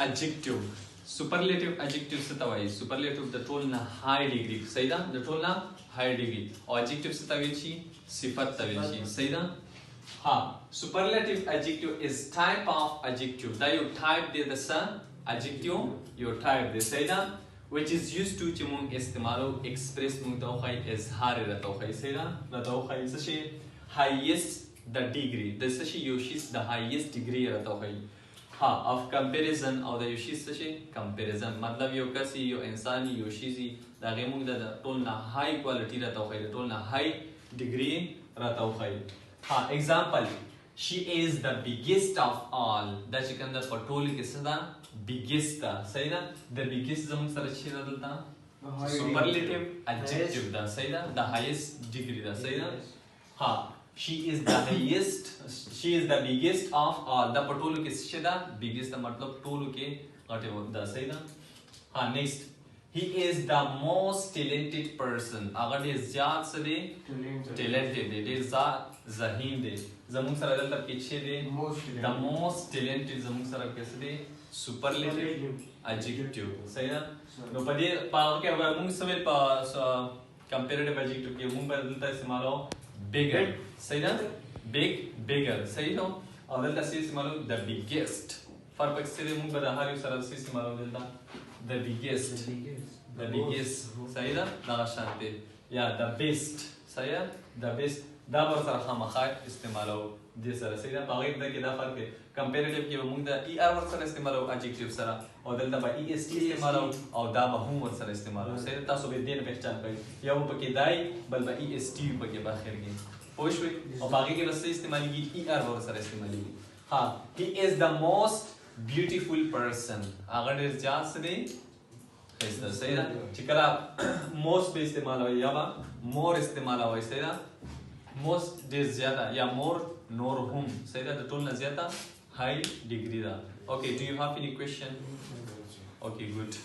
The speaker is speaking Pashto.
adjective. Superlative adjective څه ته وایي؟ superlative د ټول نه high degree، صحیح ده؟ د ټول نه high degree. او adjective څه ته ویل شي؟ صفت ته ویل شي، صحیح ده؟ ها superlative adjective is type of adjective. دا یو type دی د څه؟ adjective یو type دی، صحیح ده؟ which is used to چې مونږ استعمالو express مونږ ته وښایي اظهار یې راته وښایي، صحیح ده؟ راته وښایي څه شي؟ highest the degree، د څه شي یو شي د highest degree راته وښایي. ها of comparison، او د یو شي څه شي؟ comparison مطلب یو کس یو انسان یو شي د هغې مونږ د ټول نه high quality راته وښایي، د ټول نه high degree راته وښایي. ها example she is the biggest of all. دا چې کوم ده په ټولو کې څه ده؟ biggest ده، صحیح ده؟ د biggest زموږ سره چې ده دلته superlative adjective ده، صحیح ده؟ د highest degree ده، صحیح ده؟ ها she is the highest، she is the biggest of all. دا په ټولو کې څه ده؟ biggest ده مطلب ټولو کې غټه ده، صحیح ده؟ ها next he is the most talented person. هغه ډېر زیات څه دی؟ talented دی، ډېر ذهین دی. زموږ سره دلته کې چې دی the most talented، زموږ سره کې څه دی؟ superlative adjective، صحیح ده؟ نو په دې په هغه کې اگر موږ څه ویل په comparative adjective کې موږ به دلته استعمالو bigger، صحیح ده؟ bigger، صحیح ده؟ او دلته څه استعمالو the biggest. فرق پکې څه دی؟ موږ به د هر یو سره څه استعمالو دلته the biggest، صحیح ده؟ دغه شان دی. یا the best، صحیح ده؟ the best دا به ورسره خامخا استعمالو دې سره، صحیح ده؟ په هغې کې دا فرق دی. کمپیریټیو کې به موږ د ای آر ورسره استعمالو adjective سره، او دلته به ای اس ټي استعمالو، او دا به هم ورسره استعمالو، صحیح ده؟ تاسو به دې نه پهچان کوئ، یو به پکې دای بل به ای اس ټي پکې به اخر کې، پوه شوئ؟ او په هغې کې به څه استعمالېږي؟ ای آر به ورسره استعمالېږي. ها he is the most beautiful person. هغه ډېر زیات څه دی؟ ښایسته، صحیح ده؟ چې کله most به استعمالوئ یا به more استعمالوئ، صحیح ده؟ most ډېر زیاته، یا more نور هم، صحیح ده؟ د ټول نه زیاته high degree ده. Okay, do you have any question? Okay, good.